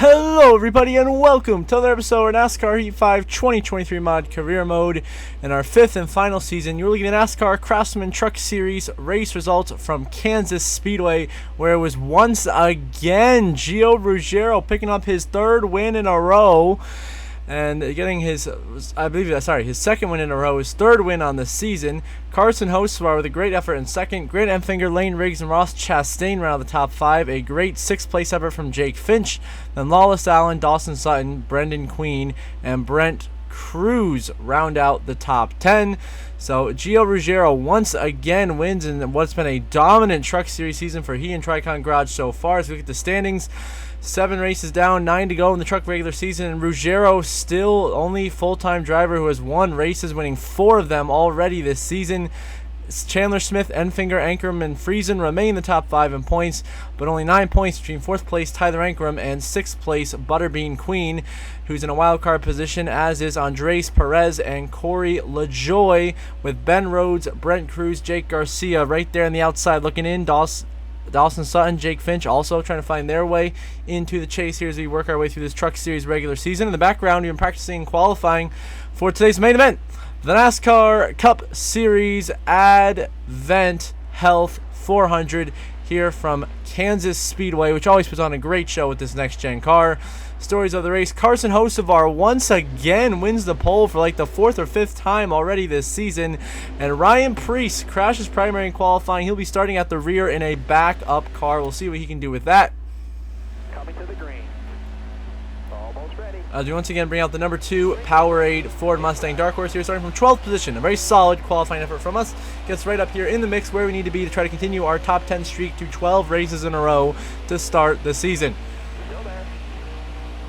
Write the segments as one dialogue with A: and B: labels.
A: Hello everybody and welcome to another episode of NASCAR Heat 5 2023 Mod Career Mode. In our fifth and final season, you're looking at NASCAR Craftsman Truck Series race results from Kansas Speedway, where it was once again Gio Ruggiero picking up his third win in a row and getting his second win in a row, his third win on the season. Carson Hocevar with a great effort in second. Grant Enfinger, Lane Riggs, and Ross Chastain round the top five. A great sixth place effort from Jake Finch. Then Lawless Allen, Dawson Sutton, Brendan Queen, and Brent Cruz round out the top 10. So Gio Ruggiero once again wins in what's been a dominant Truck Series season for he and Tricon Garage so far. As we look at the standings, 7 races down, 9 to go in the truck regular season, and Ruggiero still only full-time driver who has won races, winning 4 of them already this season. Chandler Smith, Enfinger, Ankrum, and Friesen remain the top 5 in points, but only 9 points between 4th place Tyler Ankrum and 6th place Butterbean Queen, who's in a wild card position, as is Andres Perez and Corey LaJoie, with Ben Rhodes, Brent Cruz, Jake Garcia right there on the outside looking in. Dawson Sutton, Jake Finch also trying to find their way into the chase here as we work our way through this Truck Series regular season. In the background, we've been practicing and qualifying for today's main event, the NASCAR Cup Series Advent Health 400 here from Kansas Speedway, which always puts on a great show with this next-gen car. Stories of the race: Carson Hocevar once again wins the pole for like the 4th or 5th time already this season, and Ryan Preece crashes primary in qualifying. He'll be starting at the rear in a backup car. We'll see what he can do with that.
B: Coming to the green. Almost ready.
A: As we once again bring out the number 2 Powerade Ford Mustang Dark Horse here, starting from 12th position. A very solid qualifying effort from us. Gets right up here in the mix where we need to be to try to continue our top 10 streak to 12 races in a row to start the season.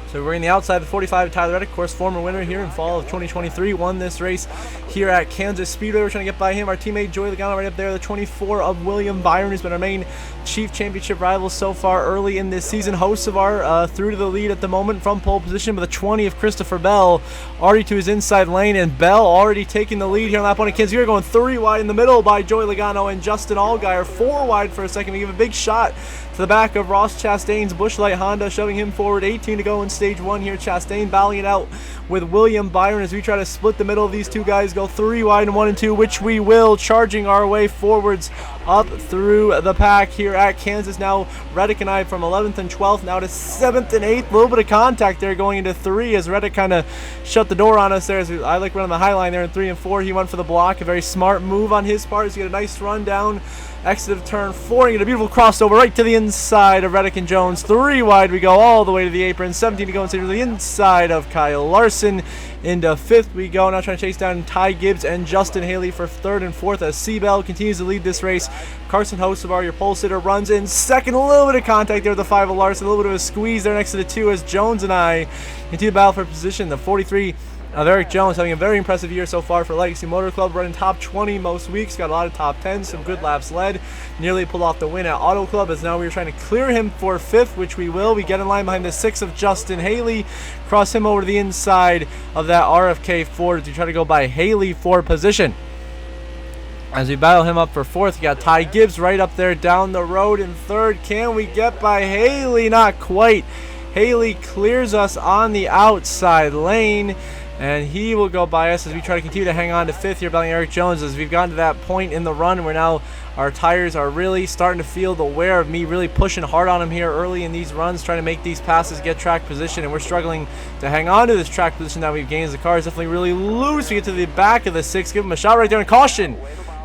A: So we're in the outside of the 45 of Tyler Reddick, of course, former winner here in fall of 2023, won this race here at Kansas Speedway. We're trying to get by him. Our teammate Joey Logano right up there, the 24 of William Byron, who's been our main chief championship rival so far early in this season. Hocevar through to the lead at the moment from pole position, with a 20 of Christopher Bell already to his inside lane, and Bell already taking the lead here on lap 1 of Kansas. We're going 3 wide in the middle by Joey Logano and Justin Allgaier, 4 wide for a second. We give a big shot to the back of Ross Chastain's Busch Light Honda, shoving him forward. 18 to go in stage 1 here. Chastain battling it out with William Byron as we try to split the middle of these two guys, go 3 wide in 1 and 2, which we will, charging our way forwards up through the pack here at Kansas. Now Reddick and I from 11th and 12th now to 7th and 8th. A little bit of contact there going into 3 as Reddick kind of shut the door on us there. As I like running the high line there in 3 and 4. He went for the block, a very smart move on his part as he got a nice run down exit of turn 4 and get a beautiful crossover right to the inside of Reddick and Jones. 3 wide we go all the way to the apron. 17 to go instead of the inside of Kyle Larson. Into 5th we go. Now trying to chase down Ty Gibbs and Justin Haley for 3rd and 4th as Seabell continues to lead this race. Carson Hocevar, your pole sitter, runs in 2nd. A little bit of contact there with the 5 of Larson. A little bit of a squeeze there next to the 2 as Jones and I continue to battle for position. The 43 of Eric Jones having a very impressive year so far for Legacy Motor Club, running top 20 most weeks, got a lot of top 10s, some good laps led, nearly pulled off the win at Auto Club, as now we're trying to clear him for 5th, which we will. We get in line behind the 6 of Justin Haley, cross him over to the inside of that RFK Ford as we try to go by Haley for position. As we battle him up for 4th, we got Ty Gibbs right up there down the road in 3rd. Can we get by Haley? Not quite. Haley clears us on the outside lane, and he will go by us as we try to continue to hang on to 5th here, battling Eric Jones. As we've gotten to that point in the run where now our tires are really starting to feel the wear of me really pushing hard on him here early in these runs, trying to make these passes, get track position, and we're struggling to hang on to this track position that we've gained. The car is definitely really loose. We get to the back of the 6, give him a shot right there, and caution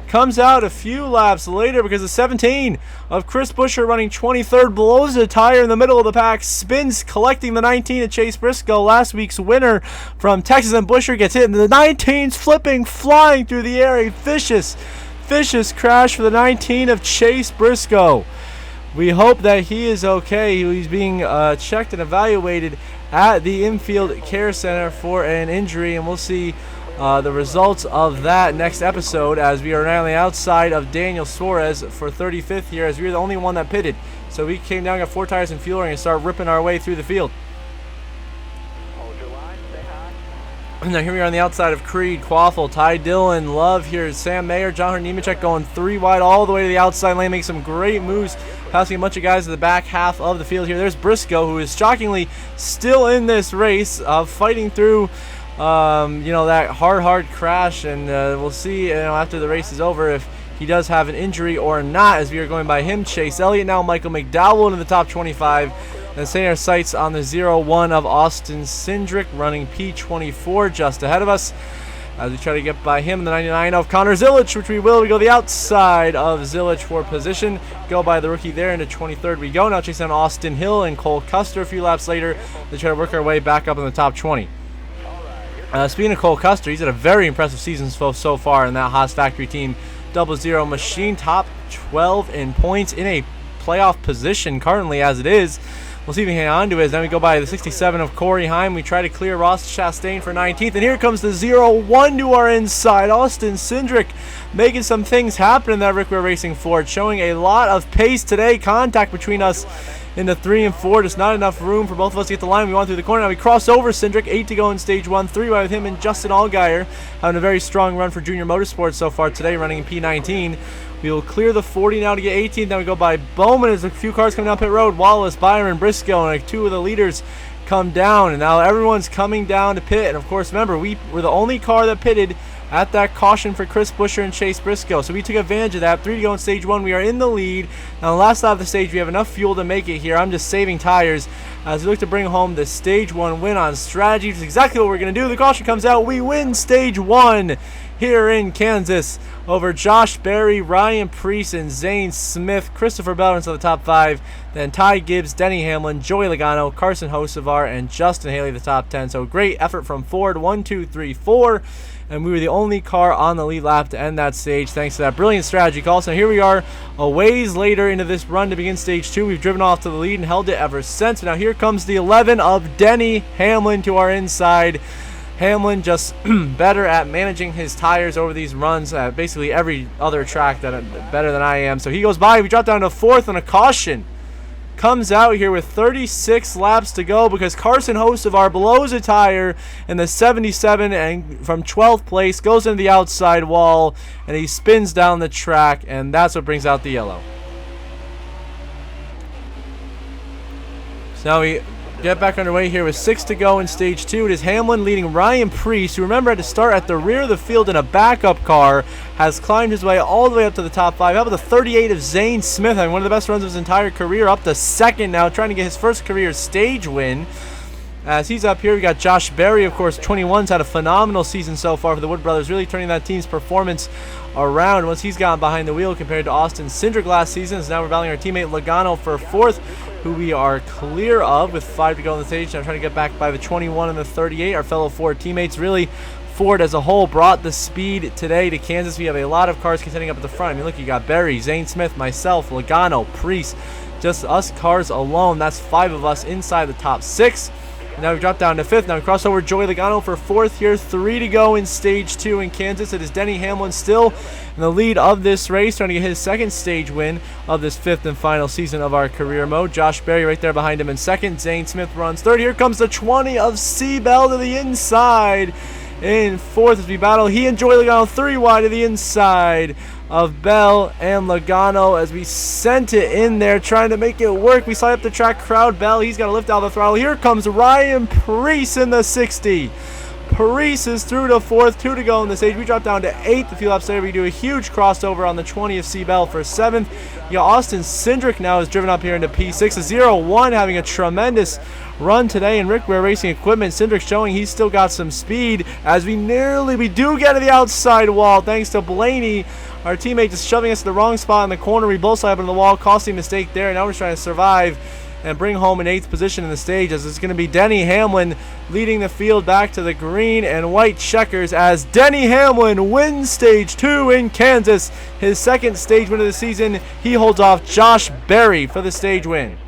A: comes out a few laps later because the 17 of Chris Buescher running 23rd blows a tire in the middle of the pack, spins, collecting the 19 of Chase Briscoe, last week's winner from Texas, and Buescher gets hit, and the 19's flipping, flying through the air. A vicious crash for the 19 of Chase Briscoe. We hope that he is okay. He's being checked and evaluated at the Infield Care Center for an injury, and we'll see the results of that next episode, as we are now on the outside of Daniel Suarez for 35th here, as we were the only one that pitted. So we came down, got 4 tires and fuel, and start ripping our way through the field.
B: Hold your line, stay high.
A: Now here we are on the outside of Creed, Quaffle, Ty Dillon, Love here, Sam Mayer, John Nemechek going 3 wide all the way to the outside lane, make some great moves passing a bunch of guys to the back half of the field here. There's Briscoe, who is shockingly still in this race, fighting through that hard crash, and we'll see after the race is over if he does have an injury or not, as we are going by him. Chase Elliott now, Michael McDowell into the top 25, and setting our sights on the 0-1 of Austin Cindric, running P24 just ahead of us, as we try to get by him. The 99 of Connor Zilic, which we will. We go the outside of Zilic for position. Go by the rookie there into 23rd we go. Now chasing down Austin Hill and Cole Custer a few laps later. They try to work our way back up in the top 20. Speaking of Cole Custer, he's had a very impressive season so far in that Haas Factory Team 00 machine. Top 12 in points in a playoff position currently as it is. We'll see if we can hang on to it. Then we go by the 67 of Corey Heim. We try to clear Ross Chastain for 19th. And here comes the 0-1 to our inside. Austin Cindric making some things happen in that Rick Ware Racing Ford. Showing a lot of pace today. Contact between us in the 3 and 4. Just not enough room for both of us to get the line. We want through the corner. Now we cross over Cindric. 8 to go in stage 1. 3 wide with him and Justin Allgaier. Having a very strong run for Junior Motorsports so far today, running in P19. We will clear the 40 now to get 18th. Then we go by Bowman as a few cars coming down pit road. Wallace, Byron, Briscoe, and two of the leaders come down. And now everyone's coming down to pit. And of course, remember, we were the only car that pitted at that caution for Chris Buescher and Chase Briscoe. So we took advantage of that. 3 to go in stage 1. We are in the lead. Now, the last lap of the stage, we have enough fuel to make it here. I'm just saving tires as we look to bring home the stage 1 win on strategy, which is exactly what we're going to do. The caution comes out. We win stage 1 here in Kansas over Josh Berry, Ryan Preece, and Zane Smith. Christopher Bell into the top 5. Then Ty Gibbs, Denny Hamlin, Joey Logano, Carson Hocevar, and Justin Haley the top 10. So great effort from Ford. 1, 2, 3, 4. And we were the only car on the lead lap to end that stage thanks to that brilliant strategy call. So here we are a ways later into this run to begin stage 2. We've driven off to the lead and held it ever since. Now here comes the 11 of Denny Hamlin to our inside. Hamlin just better at managing his tires over these runs at basically every other track better than I am. So he goes by. We drop down to 4th on a caution. Comes out here with 36 laps to go because Carson Hocevar blows a tire in the 77 and from 12th place goes into the outside wall and he spins down the track, and that's what brings out the yellow. So now we get back underway here with 6 to go in stage 2. It is Hamlin leading Ryan Preece, who remember had to start at the rear of the field in a backup car, has climbed his way all the way up to the top 5. How about the 38 of Zane Smith, having one of the best runs of his entire career, up to 2nd now, trying to get his first career stage win. As he's up here, we got Josh Berry, of course, 21's had a phenomenal season so far for the Wood Brothers, really turning that team's performance around once he's gotten behind the wheel compared to Austin Cindric last season. So now we're battling our teammate Logano for 4th, who we are clear of with 5 to go on the stage. Now trying to get back by the 21 and the 38, our fellow Ford teammates. Really, Ford as a whole brought the speed today to Kansas. We have a lot of cars contending up at the front. I mean, look, you got Berry, Zane Smith, myself, Logano, Preece. Just us cars alone. That's 5 of us inside the top 6. And now we drop down to 5th. Now we cross over Joey Logano for 4th here. 3 to go in stage 2 in Kansas. It is Denny Hamlin still in the lead of this race, trying to get his 2nd stage win of this 5th and final season of our career mode. Josh Berry right there behind him in 2nd. Zane Smith runs 3rd. Here comes the 20 of C. Bell to the inside in 4th as we battle. He and Joey Logano 3 wide to the inside of Bell and Logano as we sent it in there trying to make it work. We slide up the track, crowd Bell. He's got to lift out the throttle. Here comes Ryan Preece in the 60. Preece is through to 4th, 2 to go in the stage. We drop down to 8th. A few laps later, we do a huge crossover on the 20 of C. Bell for 7th. You got Austin Cindric now is driven up here into P6. A 0-1 having a tremendous run today in Rick Ware Racing Equipment. Cindric showing he's still got some speed as we do get to the outside wall thanks to Blaney. Our teammate just shoving us to the wrong spot in the corner. We both slide up into the wall, costing a mistake there. Now we're trying to survive and bring home an 8th position in the stage, as it's going to be Denny Hamlin leading the field back to the green and white checkers as Denny Hamlin wins stage 2 in Kansas. His 2nd stage win of the season. He holds off Josh Berry for the stage win.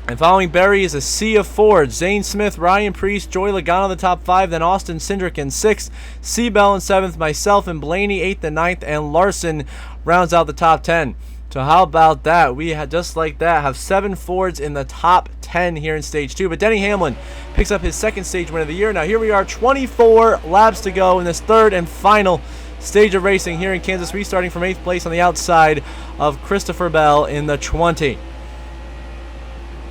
A: And following Berry is a sea of Ford. Zane Smith, Ryan Preece, Joey Logano in the top 5, then Austin Cindric in 6th, C. Bell in 7th, myself and Blaney 8th and 9th, and Larson rounds out the top 10. So how about that? We had, just like that, have 7 Fords in the top 10 here in stage 2. But Denny Hamlin picks up his 2nd stage win of the year. Now here we are, 24 laps to go in this 3rd and final stage of racing here in Kansas, restarting from 8th place on the outside of Christopher Bell in the 20.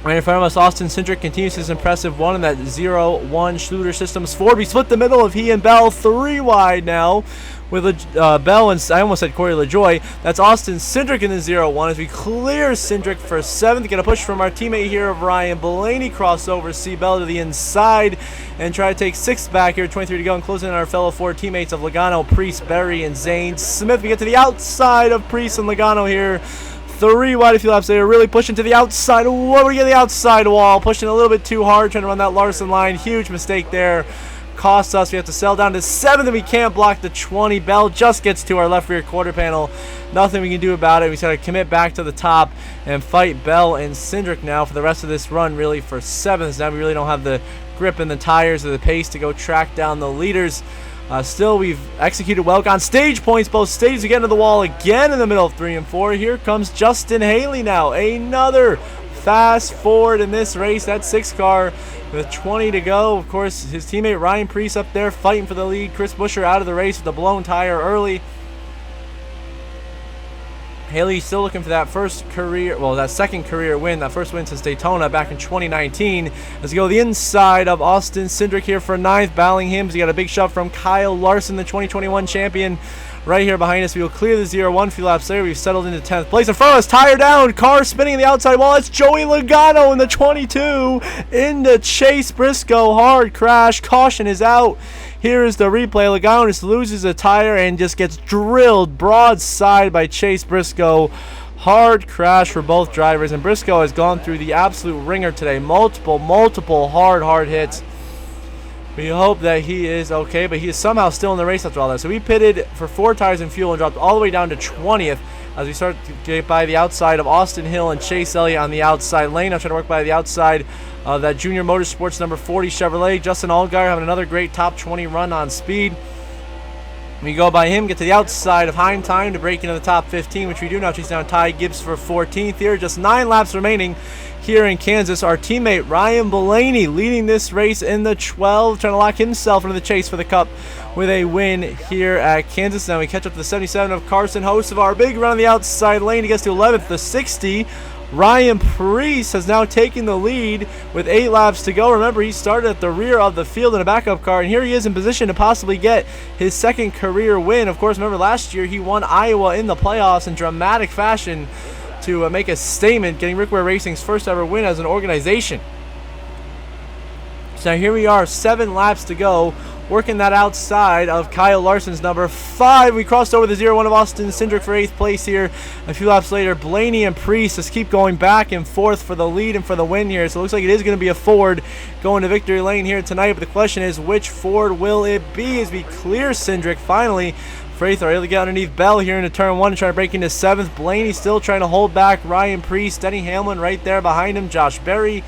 A: Right in front of us, Austin Cindric continues his impressive one in that 0-1 Schluter Systems Ford. We split the middle of he and Bell, 3 wide now with Bell and I almost said Corey LaJoy. That's Austin Cindric in the 0-1 as we clear Cindric for 7th. Get a push from our teammate here of Ryan Blaney. Crossover, see Bell to the inside and try to take 6th back here. 23 to go and closing in our fellow Ford teammates of Logano, Priest, Berry, and Zane Smith. We get to the outside of Priest and Logano here. 3 wide a few laps later, really pushing to the outside. Whoa, we get the outside wall, pushing a little bit too hard, trying to run that Larson line. Huge mistake there. Costs us. We have to sell down to 7th, and we can't block the 20. Bell just gets to our left rear quarter panel. Nothing we can do about it. We just got to commit back to the top and fight Bell and Cindric now for the rest of this run, really for 7th. Now we really don't have the grip in the tires or the pace to go track down the leaders. Still, we've executed well. On stage points, both stages we get into the wall again in the middle of 3 and 4. Here comes Justin Haley now. Another fast Ford in this race. That 6 car with 20 to go. Of course, his teammate Ryan Priest up there fighting for the lead. Chris Buescher out of the race with a blown tire early. Haley still looking for that second career win, that first win since Daytona back in 2019. As we go the inside of Austin Cindric here for 9th, battling him. He got a big shove from Kyle Larson, the 2021 champion. Right here behind us, we will clear the 0-1 few laps later. We've settled into 10th place. In front of us, tire down, car spinning in the outside wall. It's Joey Logano in the 22 into Chase Briscoe. Hard crash, caution is out. Here is the replay. Logano just loses a tire and just gets drilled broadside by Chase Briscoe. Hard crash for both drivers, and Briscoe has gone through the absolute ringer today. Multiple hard hits. We hope that he is okay, but he is somehow still in the race after all that. So we pitted for 4 tires and fuel and dropped all the way down to 20th as we start to get by the outside of Austin Hill and Chase Elliott on the outside lane. I'm trying to work by the outside of that Junior Motorsports number 40 Chevrolet. Justin Allgaier having another great top 20 run on speed. We go by him, get to the outside of Heim Time to break into the top 15, which we do now. Chase down Ty Gibbs for 14th here. Just 9 laps remaining here in Kansas. Our teammate Ryan Blaney leading this race in the 12, trying to lock himself into the chase for the Cup with a win here at Kansas. Now we catch up to the 77 of Carson, host of our big run on the outside lane. He gets to 11th. The 60, Ryan Priest has now taken the lead with 8 laps to go. Remember, he started at the rear of the field in a backup car, and here he is in position to possibly get his 2nd career win. Of course, remember last year he won Iowa in the playoffs in dramatic fashion to make a statement, getting Rick Ware Racing's first ever win as an organization. So here we are, 7 laps to go, working that outside of Kyle Larson's number 5. We crossed over the 0-1 of Austin Cindric for 8th place here. A few laps later, Blaney and Priest just keep going back and forth for the lead and for the win here. So it looks like it is going to be a Ford going to victory lane here tonight. But the question is, which Ford will it be as we clear Cindric finally? Fraith are able to get underneath Bell here into turn 1 and try to break into 7th. Blaney still trying to hold back Ryan Priest. Denny Hamlin right there behind him. Josh Berry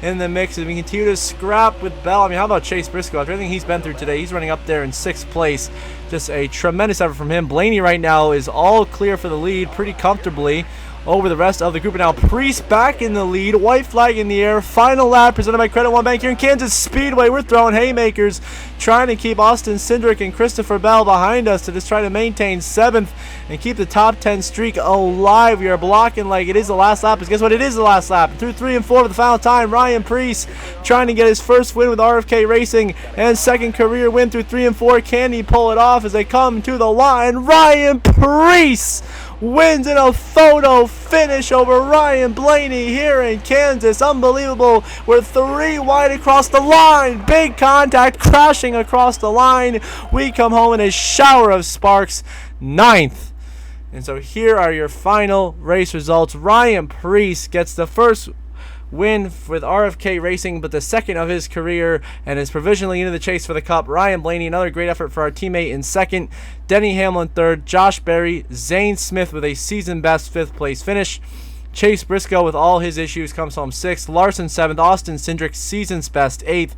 A: in the mix as we continue to scrap with Bell. I mean, how about Chase Briscoe? After everything he's been through today, he's running up there in 6th place. Just a tremendous effort from him. Blaney right now is all clear for the lead pretty comfortably over the rest of the group. And now Priest back in the lead. White flag in the air. Final lap presented by Credit One Bank here in Kansas Speedway. We're throwing haymakers, trying to keep Austin Cindric and Christopher Bell behind us to just try to maintain 7th and keep the top 10 streak alive. We are blocking like it is the last lap. Because guess what? It is the last lap. Through 3 and 4 for the final time. Ryan Priest trying to get his first win with RFK Racing and 2nd career win through 3 and 4. Can he pull it off as they come to the line? Ryan Priest wins in a photo finish over Ryan Blaney here in Kansas. Unbelievable. We're 3 wide across the line. Big contact, crashing across the line. We come home in a shower of sparks. 9th. And so here are your final race results. Ryan Priest gets the first win with RFK Racing, but the 2nd of his career, and is provisionally into the chase for the Cup. Ryan Blaney, another great effort for our teammate in 2nd. Denny Hamlin 3rd. Josh Berry, Zane Smith with a season best 5th place finish. Chase Briscoe with all his issues comes home 6th. Larson 7th. Austin Cindric, season's best 8th.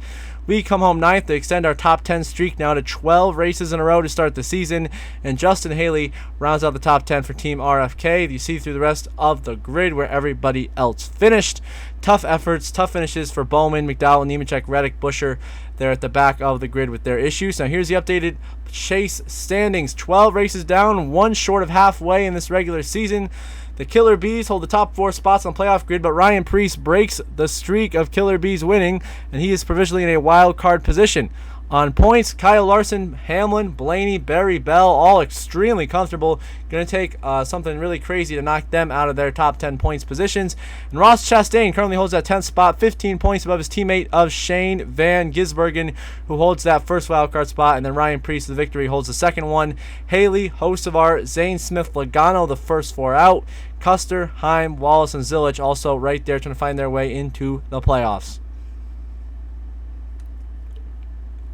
A: We come home 9th to extend our top 10 streak now to 12 races in a row to start the season. And Justin Haley rounds out the top 10 for Team RFK. You see through the rest of the grid where everybody else finished. Tough efforts, tough finishes for Bowman, McDowell, Nemechek, Reddick, Busher. They're at the back of the grid with their issues. Now here's the updated chase standings. 12 races down, 1 short of halfway in this regular season. The Killer Bees hold the top 4 spots on playoff grid, but Ryan Preece breaks the streak of Killer Bees winning, and he is provisionally in a wild card position. On points, Kyle Larson, Hamlin, Blaney, Barry, Bell, all extremely comfortable. Going to take something really crazy to knock them out of their top 10 points positions. And Ross Chastain currently holds that 10th spot, 15 points above his teammate of Shane Van Gisbergen, who holds that first wildcard spot. And then Ryan Preece, the victory, holds the second one. Haley, Hocevar, Zane Smith, Logano, the first 4 out. Custer, Heim, Wallace, and Zilich also right there trying to find their way into the playoffs.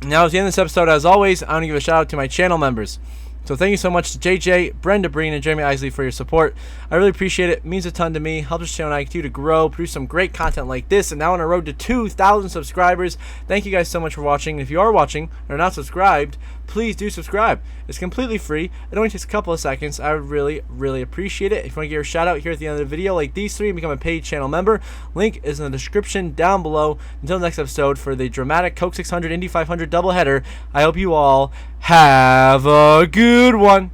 A: Now, at the end of this episode, as always, I want to give a shout out to my channel members. So thank you so much to JJ, Brenda Breen, and Jeremy Isley for your support. I really appreciate it. It means a ton to me. Helps this channel and I continue to grow, produce some great content like this, and now on a road to 2,000 subscribers. Thank you guys so much for watching. If you are watching or not subscribed, please do subscribe. It's completely free. It only takes a couple of seconds. I would really, really appreciate it. If you want to give a shout out here at the end of the video like these 3 and become a paid channel member, link is in the description down below. Until the next episode for the dramatic Coke 600 Indy 500 doubleheader, I hope you all have a good one.